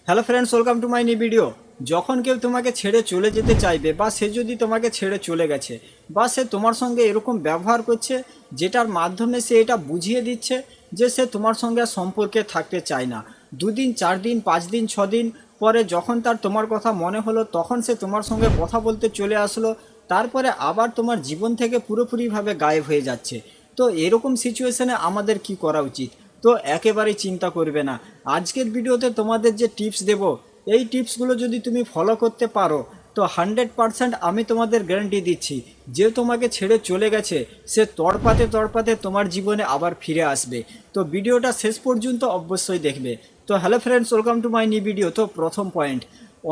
Hello friends, welcome to my new video. যখন কেউ তোমাকে ছেড়ে চলে যেতে চাইবে বা সে যদি তোমাকে ছেড়ে চলে গেছে বা সে তোমার সঙ্গে এরকম ব্যবহার করছে যেটার মাধ্যমে সে এটা বুঝিয়ে দিচ্ছে যে সে তোমার সঙ্গে আর সম্পর্কে থাকতে চায় না, 2 দিন 4 দিন 5 দিন 6 দিন পরে যখন তার তোমার কথা মনে হলো তখন সে তোমার সঙ্গে কথা বলতে চলে আসলো, তারপরে আবার তোমার জীবন থেকে পুরোপুরিভাবে গায়েব হয়ে যাচ্ছে। তো এরকম সিচুয়েশনে আমাদের কি করা উচিত? তো একেবারেই চিন্তা করবে না। আজকের ভিডিওতে তোমাদের যে টিপস দেব, এই টিপসগুলো যদি তুমি ফলো করতে পারো তো 100% আমি তোমাদের গ্যারান্টি দিচ্ছি যে তোমাকে ছেড়ে চলে গেছে সে তড়পাতে তড়পাতে তোমার জীবনে আবার ফিরে আসবে। তো ভিডিওটা শেষ পর্যন্ত অবশ্যই দেখবে। তো hello friends, welcome to my new video. তো প্রথম পয়েন্ট,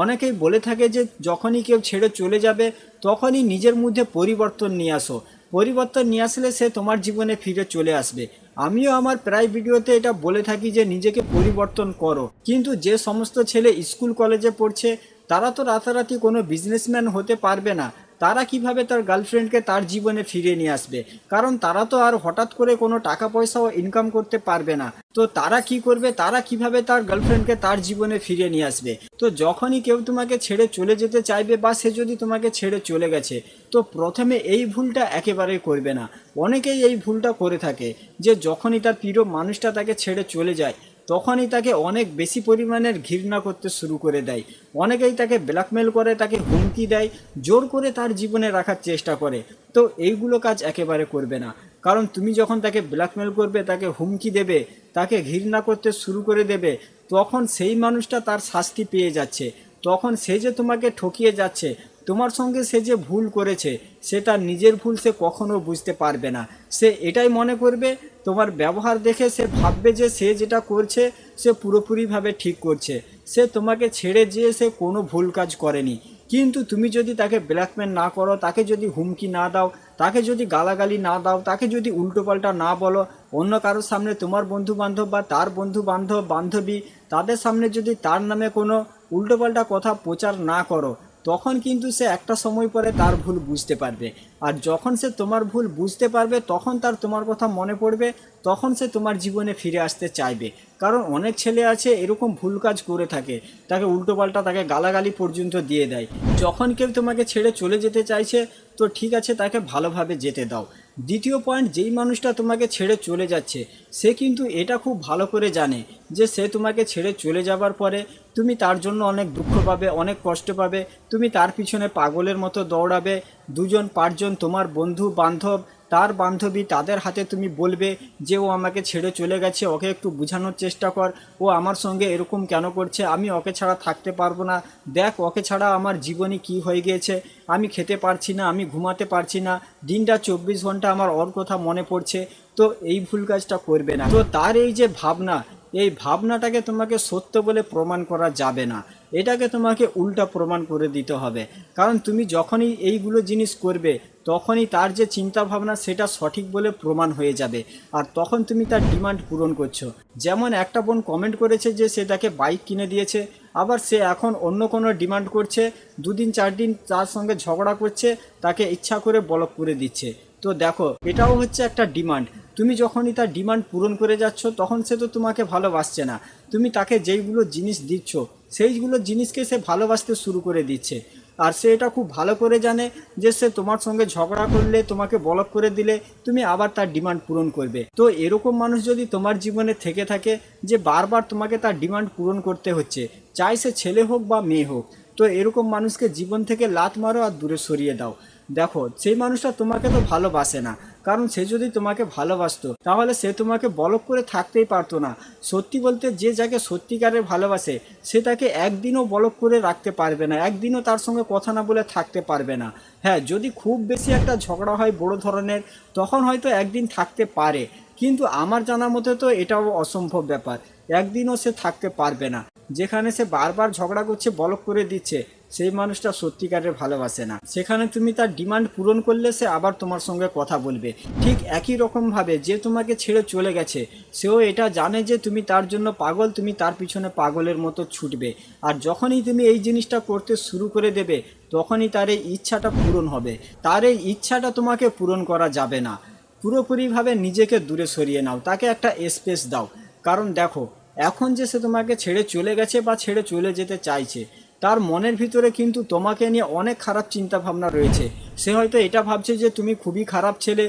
অনেকেই বলে থাকে যে যখনই কেউ ছেড়ে চলে যাবে তখনই নিজের মধ্যে পরিবর্তন নিয়ে আসো, পরিবর্তন নিয়ে আসলে সে তোমার জীবনে ফিরে চলে আসবে। আমিও আমার প্রায় ভিডিওতে এটা বলে থাকি যে নিজেকে পরিবর্তন করো, কিন্তু যে সমস্ত ছেলে স্কুল কলেজে পড়ছে তারা তো রাতারাতি কোনো বিজনেসম্যান হতে পারবে না। তারা কিভাবে তার গার্লফ্রেন্ডকে তার জীবনে ফিরিয়ে নিয়ে আসবে? কারণ তারা তো আর হঠাৎ করে কোনো টাকা পয়সাও ইনকাম করতে পারবে না। তো তারা কি করবে? তারা কিভাবে তার গার্লফ্রেন্ডকে তার জীবনে ফিরিয়ে নিয়ে আসবে? তো যখনই কেউ তোমাকে ছেড়ে চলে যেতে চাইবে বা সে যদি তোমাকে ছেড়ে চলে গেছে, তো প্রথমে এই ভুলটা একেবারেই করবে না। অনেকেই এই ভুলটা করে থাকে যে যখনই তার প্রিয় মানুষটা তাকে ছেড়ে চলে যায় তখনই তাকে অনেক বেশি পরিমাণের ঘৃণা করতে শুরু করে দেয়। অনেকেই তাকে ব্ল্যাকমেল করে, তাকে হুমকি দেয়, জোর করে তার জীবনে রাখার চেষ্টা করে। তো এইগুলো কাজ একেবারে করবে না। কারণ তুমি যখন তাকে ব্ল্যাকমেল করবে, তাকে হুমকি দেবে, তাকে ঘৃণা করতে শুরু করে দেবে, তখন সেই মানুষটা তার শাস্তি পেয়ে যাচ্ছে। তখন সে যে তোমাকে ঠকিয়ে যাচ্ছে, তোমার সঙ্গে সে যে ভুল করেছে সে তার নিজের ভুল সে কখনো বুঝতে পারবে না। সে এটাই মনে করবে, তোমার ব্যবহার দেখে সে ভাববে যে সে যেটা করছে সে পুরোপুরিভাবে ঠিক করছে, সে তোমাকে ছেড়ে যেয়ে সে কোনো ভুল কাজ করেনি। কিন্তু তুমি যদি তাকে ব্ল্যাকমেল না করো, তাকে যদি হুমকি না দাও, তাকে যদি গালাগালি না দাও, তাকে যদি উল্টোপাল্টা না বলো, অন্য কারোর সামনে তোমার বন্ধু বান্ধব বা তার বন্ধু বান্ধব বান্ধবী তাদের সামনে যদি তার নামে কোনো উল্টোপাল্টা কথা প্রচার না করো, তখন কিন্তু সে একটা সময় পরে তার ভুল বুঝতে পারবে। আর যখন সে তোমার ভুল বুঝতে পারবে তখন তার তোমার কথা মনে পড়বে, তখন সে তোমার জীবনে ফিরে আসতে চাইবে। কারণ অনেক ছেলে আছে এরকম ভুল কাজ করে থাকে, তাকে উল্টোপাল্টা তাকে গালাগালি পর্যন্ত দিয়ে দেয়। যখন কেউ তোমাকে ছেড়ে চলে যেতে চাইছে তো ঠিক আছে, তাকে ভালোভাবে যেতে দাও। দ্বিতীয় পয়েন্ট, যেই মানুষটা তোমাকে ছেড়ে চলে যাচ্ছে সে কিন্তু এটা খুব ভালো করে জানে যে সে তোমাকে ছেড়ে চলে যাবার পরে তুমি তার জন্য অনেক দুঃখ পাবে, অনেক কষ্ট পাবে, তুমি তার পিছনে পাগলের মতো দৌড়াবে। 2জন 5জন তোমার বন্ধু বান্ধব, তার বান্ধবী, তাদের হাতে তুমি বলবে যে ও আমাকে ছেড়ে চলে গেছে, ওকে একটু বোঝানোর চেষ্টা কর, ও আমার সঙ্গে এরকম কেন করছে, আমি ওকে ছাড়া থাকতে পারবো না, দেখ ওকে ছাড়া আমার জীবনে কি হয়ে গিয়েছে, আমি খেতে পারছি না, আমি ঘুমাতে পারছি না, দিনটা 24 ঘন্টা আমার ওর কথা মনে পড়ছে। তো এই ভুল কাজটা করবে না। তো তার এই যে ভাবনা, এই ভাবনাটাকে তোমাকে সত্য বলে প্রমাণ করা যাবে না, এটাকে তোমাকে উল্টা প্রমাণ করে দিতে হবে। কারণ তুমি যখনই এইগুলো জিনিস করবে তখনই তার যে চিন্তা ভাবনা সেটা সঠিক বলে প্রমাণ হয়ে যাবে, আর তখন তুমি তার ডিমান্ড পূরণ করছো। যেমন একটা বোন কমেন্ট করেছে যে সে তাকে বাইক কিনে দিয়েছে, আবার সে এখন অন্য কোনো ডিমান্ড করছে, 2 দিন 4 দিন তার সঙ্গে ঝগড়া করছে, তাকে ইচ্ছা করে ব্লক করে দিচ্ছে। তো দেখো, এটাও হচ্ছে একটা ডিমান্ড। তুমি যখনই তার ডিমান্ড পূরণ করে যাচ্ছ তখন সে তো তোমাকে ভালোবাসছে না, তুমি তাকে যেইগুলো জিনিস দিচ্ছ সেইগুলো জিনিসকে সে ভালোবাসতে শুরু করে দিচ্ছে। আর সে এটা খুব ভালো করে জানে যে সে তোমার সঙ্গে ঝগড়া করলে, তোমাকে ব্লক করে দিলে তুমি আবার তার ডিমান্ড পূরণ করবে। তো এরকম মানুষ যদি তোমার জীবনে থেকে থাকে যে বারবার তোমাকে তার ডিমান্ড পূরণ করতে হচ্ছে, চাই সে ছেলে হোক বা মেয়ে হোক, তো এরকম মানুষকে জীবন থেকে লাত মারো আর দূরে সরিয়ে দাও। দেখো, সেই মানুষটা তোমাকে তো ভালোবাসে না, কারণ সে যদি তোমাকে ভালোবাসতো তাহলে সে তোমাকে ব্লক করে থাকতেই পারতো না। সত্যি বলতে, যে যাকে সত্যিকারের ভালোবাসে সে তাকে একদিনও ব্লক করে রাখতে পারবে না, একদিনও তার সঙ্গে কথা না বলে থাকতে পারবে না। হ্যাঁ, যদি খুব বেশি একটা ঝগড়া হয় বড় ধরনের, তখন হয়তো একদিন থাকতে পারে, কিন্তু আমার জানা মতে তো এটাও অসম্ভব ব্যাপার, একদিনও সে থাকতে পারবে না। যেখানে সে বারবার ঝগড়া করছে, ব্লক করে দিচ্ছে, সেই মানুষটা সত্যিকারের ভালোবাসে না। সেখানে তুমি তার ডিমান্ড পূরণ করলে সে আবার তোমার সঙ্গে কথা বলবে। ঠিক একই রকমভাবে যে তোমাকে ছেড়ে চলে গেছে সেও এটা জানে যে তুমি তার জন্য পাগল, তুমি তার পিছনে পাগলের মতো ছুটবে। আর যখনই তুমি এই জিনিসটা করতে শুরু করে দেবে তখনই তার এই ইচ্ছাটা পূরণ হবে। তার এই ইচ্ছাটা তোমাকে পূরণ করা যাবে না। পুরোপুরিভাবে নিজেকে দূরে সরিয়ে নাও, তাকে একটা স্পেস দাও। কারণ দেখো, এখন যে সে তোমাকে ছেড়ে চলে গেছে বা ছেড়ে চলে যেতে চাইছে, তার মনের ভিতরে কিন্তু তোমাকে নিয়ে অনেক খারাপ চিন্তা ভাবনা রয়েছে। সে হয়তো এটা ভাবছে যে তুমি খুবই খারাপ ছেলে,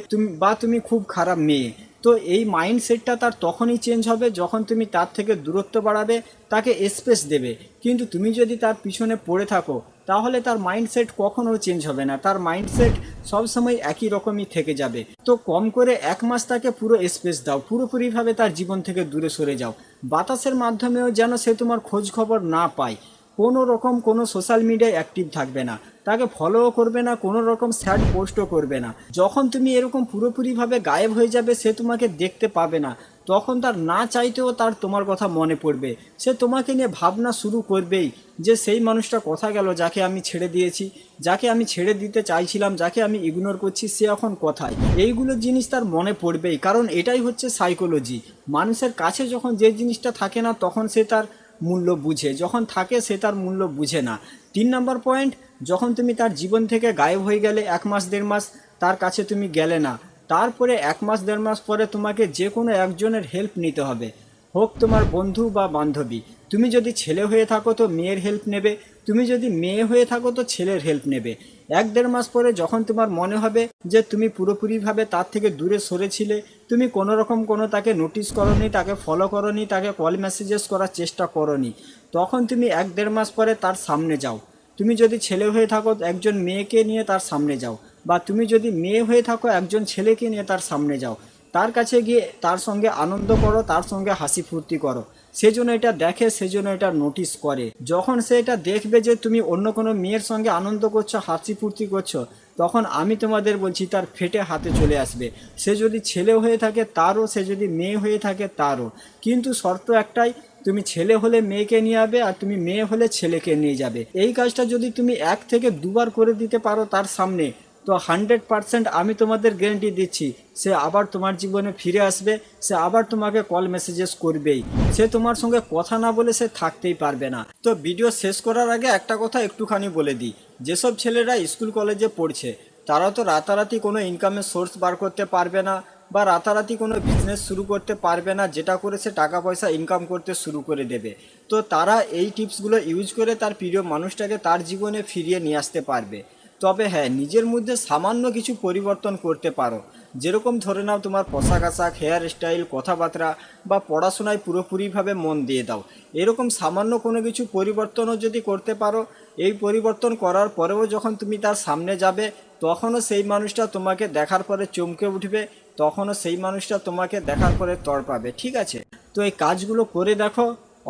তুমি খুব খারাপ মেয়ে। তো এই মাইন্ডসেটটা তার তখনই চেঞ্জ হবে যখন তুমি তার থেকে দূরত্ব বাড়াবে, তাকে স্পেস দেবে। কিন্তু তুমি যদি তার পিছনে পড়ে থাকো, তাহলে তার মাইন্ডসেট কখনো চেঞ্জ হবে না, তার মাইন্ডসেট সবসময় একই রকমই থেকে যাবে। তো কম করে 1 মাস তাকে পুরো স্পেস দাও, পুরোপুরিভাবে তার জীবন থেকে দূরে সরে যাও। বাতাসের মাধ্যমেও যেন সে তোমার খোঁজ খবর না পায়, কোনো রকম কোনো সোশ্যাল মিডিয়ায় অ্যাক্টিভ থাকবে না, তাকে ফলোও করবে না, কোনো রকম স্যাড পোস্টও করবে না। যখন তুমি এরকম পুরোপুরিভাবে গায়েব হয়ে যাবে, সে তোমাকে দেখতে পাবে না, তখন তার না চাইতেও তার তোমার কথা মনে পড়বে। সে তোমাকে নিয়ে ভাবনা শুরু করবেই যে সেই মানুষটা কোথা গেল যাকে আমি ছেড়ে দিয়েছি, যাকে আমি ছেড়ে দিতে চাইছিলাম, যাকে আমি ইগনোর করছি, সে এখন কোথায়। এইগুলো জিনিস তার মনে পড়বেই, কারণ এটাই হচ্ছে সাইকোলজি। মানুষের কাছে যখন যে জিনিসটা থাকে না, তখন সে তার মূল্য বুঝে, যখন থাকে সে তার মূল্য বুঝে না। 3 নম্বর পয়েন্ট, যখন তুমি তার জীবন থেকে গায়েব হয়ে গেলে, 1 মাস 1.5 মাস তার কাছে তুমি গেলে না, তারপরে 1 মাস 1.5 মাস পরে তোমাকে যে কোনো একজনের হেল্প নিতে হবে, হোক তোমার বন্ধু বা বান্ধবী। তুমি যদি ছেলে হয়ে থাকো তো মেয়ের হেল্প নেবে, তুমি যদি মেয়ে হয়ে থাকো তো ছেলের হেল্প নেবে। 1-1.5 মাস পরে যখন তোমার মনে হবে যে তুমি পুরোপুরিভাবে তার থেকে দূরে সরেছিলে, তুমি কোনো রকম কোনো তাকে নোটিস করনি, তাকে ফলো করনি, তাকে কল মেসেজেস করার চেষ্টা করনি, তখন তুমি 1-1.5 মাস পরে তার সামনে যাও। তুমি যদি ছেলে হয়ে থাকো একজন মেয়েকে নিয়ে তার সামনে যাও, বা তুমি যদি মেয়ে হয়ে থাকো একজন ছেলেকে নিয়ে তার সামনে যাও। তার কাছে গিয়ে তার সঙ্গে আনন্দ করো, তার সঙ্গে হাসি ফুর্তি করো। সেজন্য এটা দেখে, সেজন্য এটা নোটিস করে। যখন সে এটা দেখবে যে তুমি অন্য কোনো মেয়ের সঙ্গে আনন্দ করছো, হাসি ফুর্তি করছো, তখন আমি তোমাদের বলছি তার ফেটে হাতে চলে আসবে। সে যদি ছেলে হয়ে থাকে তারও, সে যদি মেয়ে হয়ে থাকে তারও। কিন্তু শর্ত একটাই, তুমি ছেলে হলে মেয়েকে নিয়ে যাবে, আর তুমি মেয়ে হলে ছেলেকে নিয়ে যাবে। এই কাজটা যদি তুমি 1 থেকে 2 বার করে দিতে পারো তার সামনে, তো 100% আমি তোমাদের গ্যারান্টি দিচ্ছি সে আবার তোমার জীবনে ফিরে আসবে। সে আবার তোমাকে কল মেসেজেস করবেই। সে তোমার সঙ্গে কথা না বলে সে থাকতেই পারবে না। তো ভিডিও শেষ করার আগে একটা কথা একটুখানি বলে দিই, যেসব ছেলেরা স্কুল কলেজে পড়ছে তারা তো রাতারাতি কোনো ইনকামের সোর্স বার করতে পারবে না, বা রাতারাতি কোনো বিজনেস শুরু করতে পারবে না যেটা করে সে টাকা পয়সা ইনকাম করতে শুরু করে দেবে। তো তারা এই টিপসগুলো ইউজ করে তার প্রিয় মানুষটাকে তার জীবনে ফিরিয়ে নিয়ে আসতে পারবে। তবে হ্যাঁ, নিজের মধ্যে সামান্য কিছু পরিবর্তন করতে পারো। যেরকম ধরে নাও তোমার পোশাক আশাক, হেয়ার স্টাইল, কথাবার্তা বা পড়াশোনায় পুরোপুরিভাবে মন দিয়ে দাও। এরকম সামান্য কোনো কিছু পরিবর্তনও যদি করতে পারো, এই পরিবর্তন করার পরেও যখন তুমি তার সামনে যাবে, তখনও সেই মানুষটা তোমাকে দেখার পরে চমকে উঠবে, তখনও সেই মানুষটা তোমাকে দেখার পরে তড়পাবে। ঠিক আছে? তো এই কাজগুলো করে দেখো,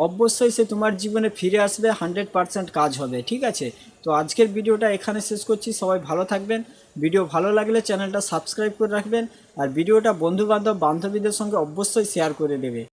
অবশ্যই সে তোমার জীবনে ফিরে আসবে, 100% কাজ হবে। ঠিক আছে? তো আজকের ভিডিওটা এখানে শেষ করছি। সবাই ভালো থাকবেন। ভিডিও ভালো লাগলে চ্যানেলটা সাবস্ক্রাইব করে রাখবেন, আর ভিডিওটা বন্ধু বান্ধব বান্ধবীদের সঙ্গে অবশ্যই শেয়ার করে দেবে।